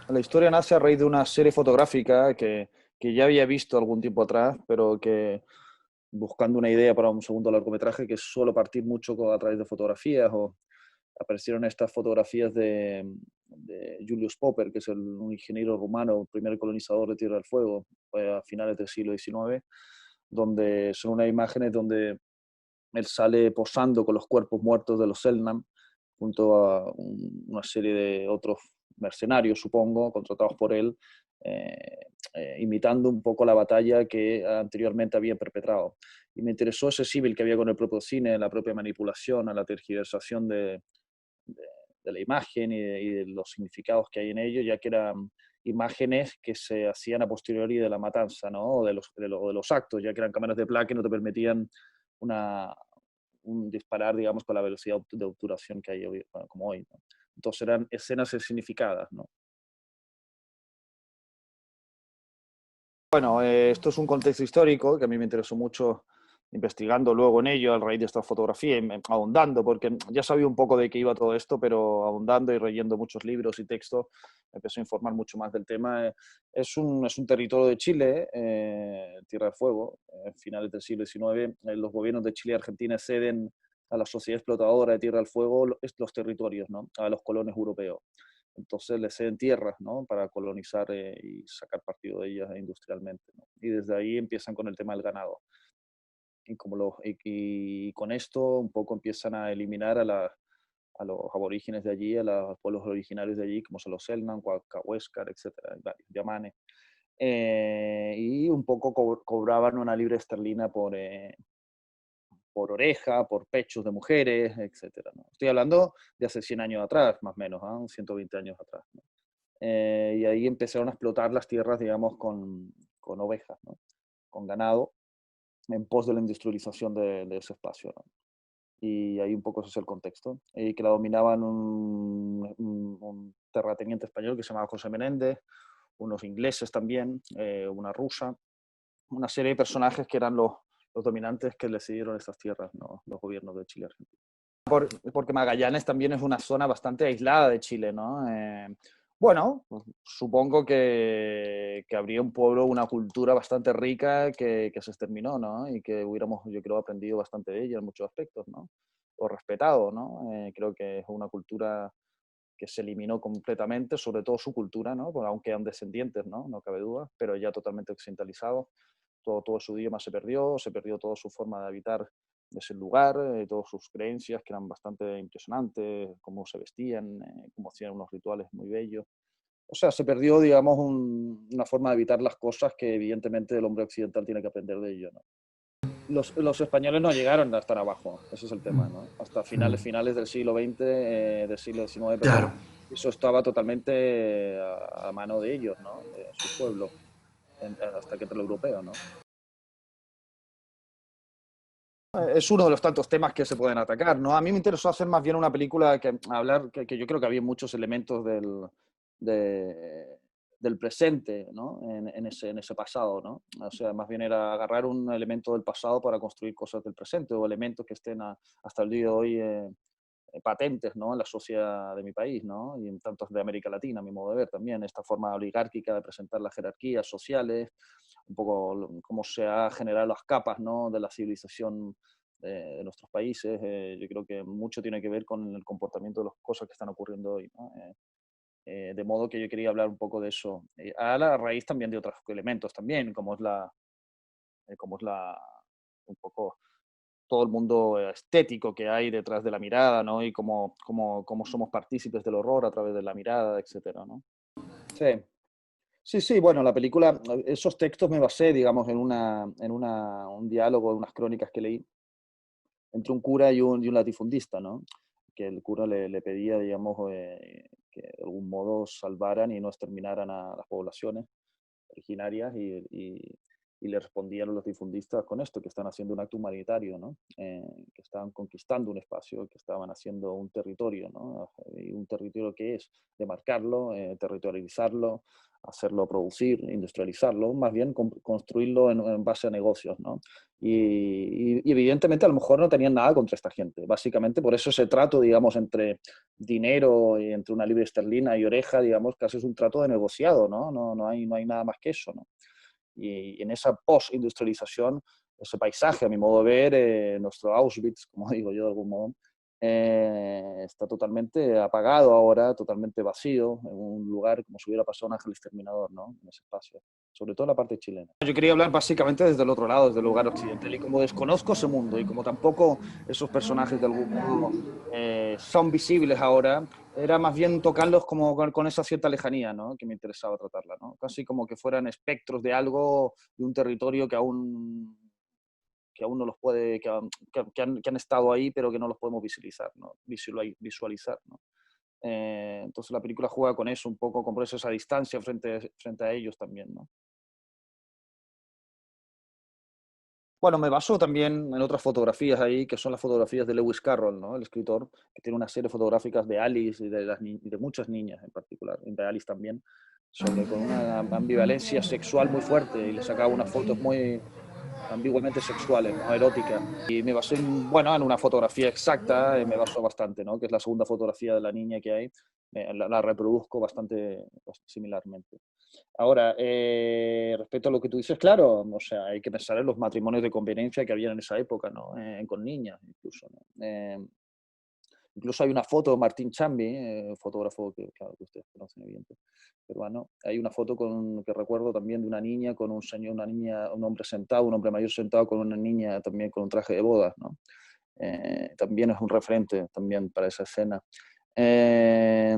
La historia nace a raíz de una serie fotográfica que ya había visto algún tiempo atrás, pero que buscando una idea para un segundo largometraje que suelo partir mucho a través de fotografías o aparecieron estas fotografías de Julius Popper, que es un ingeniero rumano, primer colonizador de Tierra del Fuego, a finales del siglo XIX, donde son unas imágenes donde él sale posando con los cuerpos muertos de los Selknam junto a una serie de otros mercenarios, supongo, contratados por él, imitando un poco la batalla que anteriormente había perpetrado. Y me interesó ese símil que había con el propio cine, la propia manipulación, a la tergiversación de, de la imagen y de los significados que hay en ello, ya que eran imágenes que se hacían a posteriori de la matanza, ¿no? O de los actos, ya que eran cámaras de placa que no te permitían una, un disparar, digamos, con la velocidad de obturación que hay hoy, bueno, como hoy, ¿no? Entonces eran escenas significadas, ¿no? Bueno, esto es un contexto histórico que a mí me interesó mucho investigando luego en ello a raíz de esta fotografía, y ahondando, porque ya sabía un poco de qué iba todo esto, pero ahondando y leyendo muchos libros y textos, me empecé a informar mucho más del tema. Es un territorio de Chile, Tierra del Fuego, finales del siglo XIX. Los gobiernos de Chile y Argentina ceden a la sociedad explotadora de Tierra del Fuego los territorios, ¿no? A los colonos europeos. Entonces les ceden tierras, ¿no? Para colonizar y sacar partido de ellas industrialmente, ¿no? Y desde ahí empiezan con el tema del ganado. Y con esto un poco empiezan a eliminar a los aborígenes de allí, a los pueblos originarios de allí, como son los Selknam, Huáscar, etcétera, varios, Yamane. Y un poco cobraban una libra esterlina por oreja, por pechos de mujeres, etcétera, ¿no? Estoy hablando de hace 100 años atrás, más o menos, ¿eh? 120 años atrás, ¿no? Y ahí empezaron a explotar las tierras, digamos, con ovejas, ¿no? Con ganado, en pos de la industrialización de ese espacio, ¿no? Y ahí un poco ese es el contexto. Y que la dominaban un terrateniente español que se llamaba José Menéndez, unos ingleses también, una rusa, una serie de personajes que eran los dominantes que le cedieron estas tierras, ¿no? Los gobiernos de Chile y Argentina. Porque Magallanes también es una zona bastante aislada de Chile, ¿no? Bueno, pues, supongo que habría un pueblo, una cultura bastante rica que se exterminó, ¿no? Y que hubiéramos, yo creo, aprendido bastante de ella en muchos aspectos, ¿no? O respetado, ¿no? Creo que es una cultura que se eliminó completamente, sobre todo su cultura, ¿no? Pues aunque eran descendientes, ¿no? No cabe duda, pero ya totalmente occidentalizado. Todo su idioma se perdió toda su forma de habitar de ese lugar, todas sus creencias que eran bastante impresionantes, cómo se vestían, cómo hacían unos rituales muy bellos. O sea, se perdió, digamos, una forma de evitar las cosas que evidentemente el hombre occidental tiene que aprender de ello, ¿no? Los españoles no llegaron a estar abajo, ese es el tema, ¿no? Hasta finales del siglo XX, del siglo XIX, perdón, Claro. eso estaba totalmente a mano de ellos, ¿no? De sus pueblos, hasta que entró el europeo, ¿no? Es uno de los tantos temas que se pueden atacar, ¿no? A mí me interesó hacer más bien una película que hablar, que yo creo que había muchos elementos de- del presente, ¿no? En ese pasado, ¿no? O sea, más bien era agarrar un elemento del pasado para construir cosas del presente o elementos que estén hasta el día de hoy patentes, ¿no? En la sociedad de mi país, ¿no? Y en tantos de América Latina, a mi modo de ver también, esta forma oligárquica de presentar las jerarquías sociales, un poco cómo se ha generado las capas, ¿no? De la civilización de nuestros países. Yo creo que mucho tiene que ver con el comportamiento de las cosas que están ocurriendo hoy, ¿no? De modo que yo quería hablar un poco de eso, a la raíz también de otros elementos también, como es un poco todo el mundo estético que hay detrás de la mirada, ¿no? Y cómo somos partícipes del horror a través de la mirada, etcétera, ¿no? Sí, sí, sí, bueno, la película, esos textos me basé, digamos, un diálogo, en unas crónicas que leí entre un cura y un latifundista, ¿no? Que el cura le pedía, digamos, que de algún modo salvaran y no exterminaran a las poblaciones originarias y le respondían los difundistas con esto, que están haciendo un acto humanitario, ¿no? Que estaban conquistando un espacio, que estaban haciendo un territorio, ¿no? Y un territorio que es demarcarlo, territorializarlo, hacerlo producir, industrializarlo, más bien construirlo en base a negocios, ¿no? Y evidentemente a lo mejor no tenían nada contra esta gente. Básicamente por eso ese trato, digamos, entre dinero y entre una libra esterlina y oreja, digamos, casi es un trato de negociado, ¿no? No hay nada más que eso, ¿no? Y en esa post-industrialización, ese paisaje, a mi modo de ver, nuestro Auschwitz, como digo yo de algún modo, está totalmente apagado ahora, totalmente vacío, en un lugar como si hubiera pasado un ángel exterminador, ¿no? En ese espacio, sobre todo en la parte chilena. Yo quería hablar básicamente desde el otro lado, desde el lugar occidental, y como desconozco ese mundo, y como tampoco esos personajes de algún modo son visibles ahora, era más bien tocarlos como con esa cierta lejanía, ¿no? Que me interesaba tratarla, ¿no? Casi como que fueran espectros de algo, de un territorio que aún no los puede, que han estado ahí, pero que no los podemos visualizar, ¿no? Visualizar, ¿no? Entonces la película juega con eso un poco, con ponerse esa distancia frente a ellos también, ¿no? Bueno, me baso también en otras fotografías ahí, que son las fotografías de Lewis Carroll, ¿no? El escritor, que tiene una serie fotográficas de Alice y de muchas niñas en particular, y de Alice también, con una ambivalencia sexual muy fuerte, y le sacaba unas fotos muy ambiguamente sexuales, ¿no? Eróticas. Y me basé, bueno, en una fotografía exacta, me basó bastante, ¿no? Que es la segunda fotografía de la niña que hay, la reproduzco bastante similarmente. Ahora, respecto a lo que tú dices, claro, o sea, hay que pensar en los matrimonios de conveniencia que había en esa época, ¿no? Con niñas, incluso, ¿no? Incluso hay una foto de Martín Chambi, fotógrafo que, claro, que ustedes conocen, evidente, peruano. Hay una foto que recuerdo también de una niña con un señor, una niña, un hombre sentado, un hombre mayor sentado con una niña también con un traje de bodas, ¿no? También es un referente también para esa escena. Eh,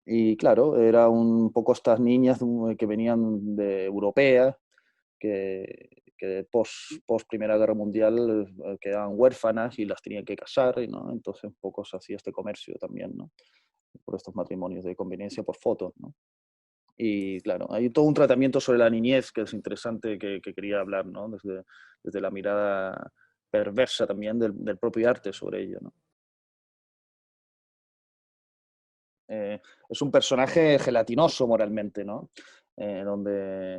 y claro, era un poco estas niñas que venían de europeas, que post Primera Guerra Mundial quedaban huérfanas y las tenían que casar, ¿no? Entonces un poco se hacía este comercio también, ¿no? Por estos matrimonios de conveniencia por fotos, ¿no? Y claro, hay todo un tratamiento sobre la niñez que es interesante que quería hablar, ¿no? Desde la mirada perversa también del propio arte sobre ello, ¿no? Eh, es un personaje gelatinoso moralmente, ¿no? Donde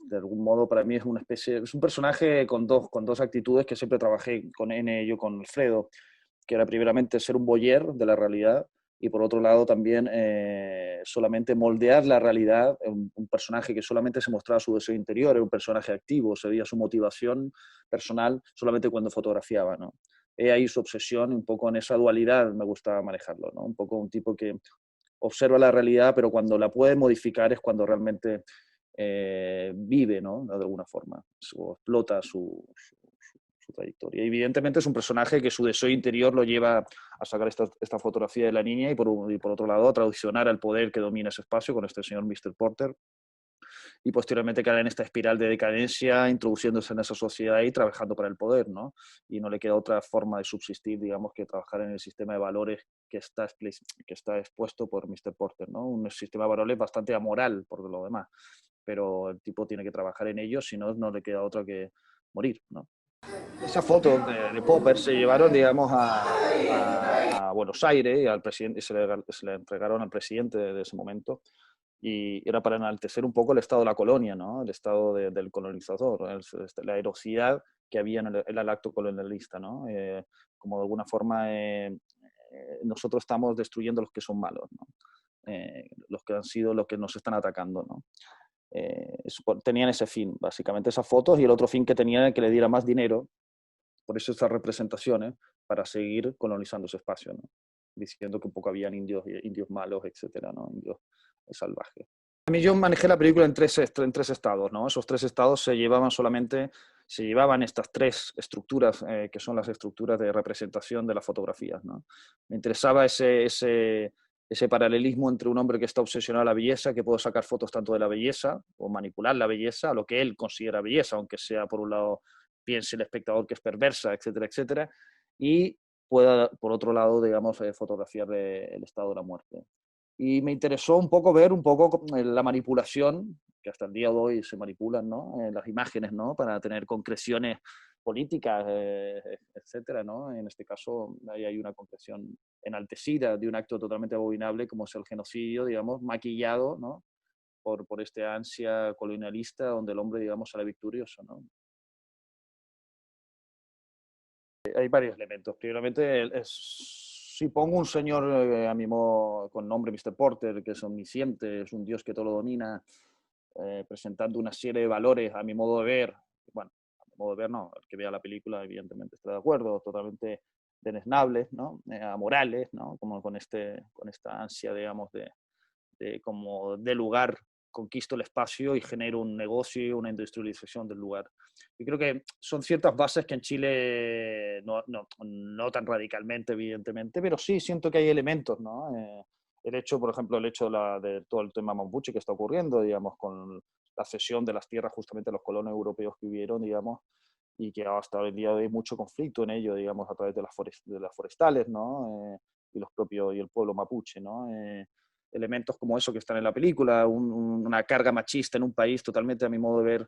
de algún modo para mí es una especie, es un personaje con dos actitudes que siempre trabajé en ello con Alfredo, que era primeramente ser un voyeur de la realidad y por otro lado también solamente moldear la realidad, un personaje que solamente se mostraba su deseo interior, era un personaje activo, se veía su motivación personal solamente cuando fotografiaba, ¿no? He ahí su obsesión, un poco en esa dualidad me gustaba manejarlo, ¿no? Un poco un tipo que observa la realidad, pero cuando la puede modificar es cuando realmente vive, ¿no? De alguna forma, o explota su trayectoria. Y evidentemente es un personaje que su deseo interior lo lleva a sacar esta fotografía de la niña y por otro lado a traicionar al poder que domina ese espacio con este señor Mr. Porter y posteriormente caer en esta espiral de decadencia, introduciéndose en esa sociedad y trabajando para el poder, ¿no? Y no le queda otra forma de subsistir, digamos, que trabajar en el sistema de valores que está expuesto por Mr. Porter, ¿no? Un sistema de valores bastante amoral, por lo demás, pero el tipo tiene que trabajar en ello, si no, no le queda otra que morir, ¿no? Esa foto de Popper se llevaron, digamos, a Buenos Aires y al presidente, se le entregaron al presidente de ese momento y era para enaltecer un poco el estado de la colonia, ¿no? El estado del colonizador, la erosidad que había en el acto colonialista, ¿no? Como de alguna forma nosotros estamos destruyendo a los que son malos, ¿no? Los que han sido los que nos están atacando, ¿no? Tenían ese fin, básicamente esas fotos, y el otro fin que tenían era que le diera más dinero por eso esas representaciones para seguir colonizando ese espacio, ¿no? Diciendo que un poco habían indios malos, etcétera, ¿no? Indios salvajes. A mí yo manejé la película en tres estados, ¿no? Esos tres estados se llevaban estas tres estructuras, que son las estructuras de representación de las fotografías, ¿no? Me interesaba ese paralelismo entre un hombre que está obsesionado a la belleza, que puede sacar fotos tanto de la belleza o manipular la belleza, a lo que él considera belleza, aunque sea por un lado piense el espectador que es perversa, etcétera, etcétera, y pueda, por otro lado, digamos, fotografiar el estado de la muerte. Y me interesó un poco ver un poco la manipulación que hasta el día de hoy se manipulan, ¿no? Las imágenes, ¿no? Para tener concreciones políticas, etcétera, ¿no? En este caso, ahí hay una concreción enaltecida de un acto totalmente abominable como es el genocidio, digamos, maquillado, ¿no? Por este ansia colonialista donde el hombre, digamos, sale victorioso, ¿no? Hay varios elementos. Primeramente, si pongo un señor a mi modo, con nombre Mr. Porter, que es omnisciente, es un dios que todo lo domina, presentando una serie de valores a mi modo de ver, bueno, a mi modo de ver no, el que vea la película evidentemente está de acuerdo, totalmente denesnables, ¿no? Amorales, ¿no? Como con esta ansia, digamos, como de lugar, conquisto el espacio y genero un negocio y una industrialización del lugar. Yo creo que son ciertas bases que en Chile no tan radicalmente, evidentemente, pero sí siento que hay elementos, ¿no? El hecho, por ejemplo, el hecho de todo el tema mapuche que está ocurriendo, digamos, con la cesión de las tierras justamente a los colonos europeos que hubieron, digamos, y que hasta el día de hoy hay mucho conflicto en ello, digamos, a través de las forestales, ¿no? Y los propios, y el pueblo mapuche, ¿no? Elementos como eso que están en la película, una carga machista en un país totalmente, a mi modo de ver,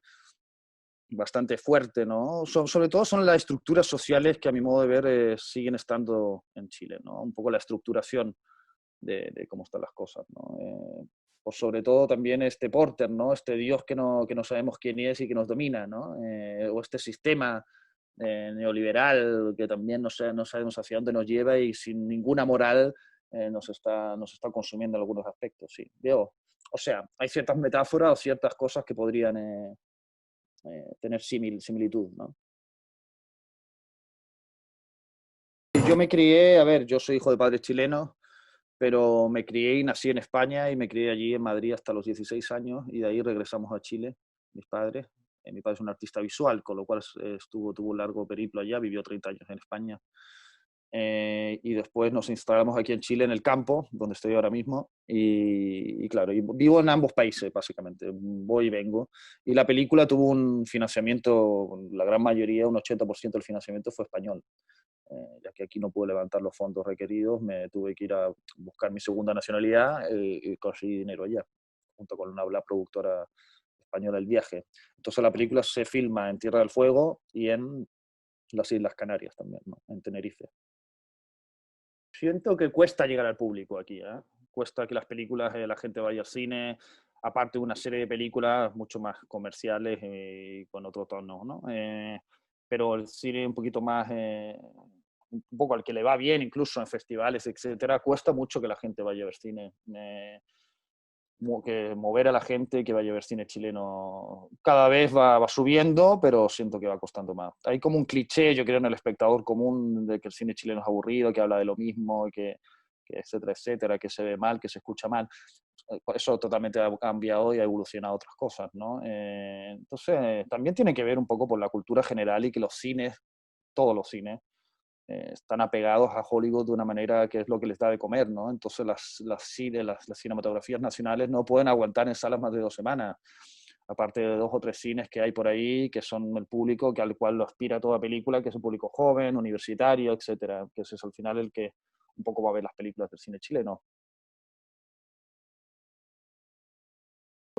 bastante fuerte, ¿no? Sobre todo son las estructuras sociales que a mi modo de ver siguen estando en Chile, ¿no? Un poco la estructuración de cómo están las cosas, ¿no? Pues sobre todo también este Porter, ¿no? Este Dios que no sabemos quién es y que nos domina, ¿no? O este sistema neoliberal que también no sabemos hacia dónde nos lleva y sin ninguna moral nos está consumiendo en algunos aspectos, sí. Veo, o sea, hay ciertas metáforas o ciertas cosas que podrían tener similitud, ¿no? Yo me crié, a ver, yo soy hijo de padres chilenos, pero me crié y nací en España y me crié allí en Madrid hasta los 16 años y de ahí regresamos a Chile, mis padres. Mi padre es un artista visual, con lo cual tuvo un largo periplo allá, vivió 30 años en España. Y después nos instalamos aquí en Chile, en el campo, donde estoy ahora mismo. Y claro, y vivo en ambos países, básicamente. Voy y vengo. Y la película tuvo un financiamiento, la gran mayoría, un 80% del financiamiento fue español. Ya que aquí no pude levantar los fondos requeridos, me tuve que ir a buscar mi segunda nacionalidad y conseguí dinero allá, junto con la productora española El Viaje. Entonces la película se filma en Tierra del Fuego y en las Islas Canarias también, ¿no? En Tenerife. Siento que cuesta llegar al público aquí, ¿eh? Cuesta que las películas, la gente vaya al cine, aparte de una serie de películas mucho más comerciales y con otro tono, ¿no? Pero el cine un poquito más, un poco al que le va bien, incluso en festivales, etcétera, cuesta mucho que la gente vaya a ver cine. Que mover a la gente que vaya a ver cine chileno cada vez va subiendo, pero siento que va costando más. Hay como un cliché, yo creo, en el espectador común de que el cine chileno es aburrido, que habla de lo mismo, que etcétera, etcétera, que se ve mal, que se escucha mal. Eso totalmente ha cambiado y ha evolucionado a otras cosas, ¿no? Entonces, también tiene que ver un poco por la cultura general y que los cines, todos los cines, están apegados a Hollywood de una manera que es lo que les da de comer, ¿no? Entonces las cinematografías nacionales no pueden aguantar en salas más de 2 semanas, aparte de 2 o 3 cines que hay por ahí, que son el público al cual lo aspira toda película, que es un público joven, universitario, etcétera, que ese es al final el que un poco va a ver las películas del cine chileno.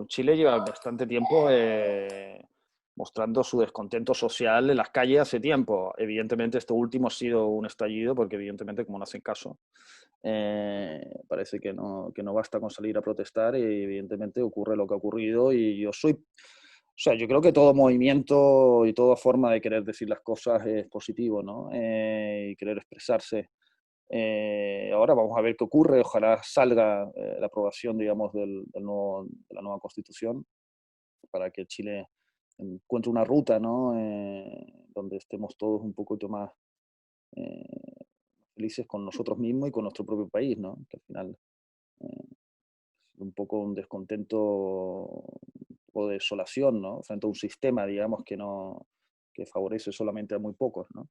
Chile lleva bastante tiempo mostrando su descontento social en las calles hace tiempo. Evidentemente, esto último ha sido un estallido, porque evidentemente, como no hacen caso, parece que no basta con salir a protestar y evidentemente ocurre lo que ha ocurrido. Y yo creo que todo movimiento y toda forma de querer decir las cosas es positivo, ¿no? Y querer expresarse. Ahora vamos a ver qué ocurre. Ojalá salga la aprobación, digamos, de la nueva constitución para que Chile encuentre una ruta, ¿no? Donde estemos todos un poquito más eh, felices con nosotros mismos y con nuestro propio país, ¿no? Que al final eh, es un poco un descontento o desolación, ¿no? Frente a un sistema, digamos, que favorece solamente a muy pocos, ¿no?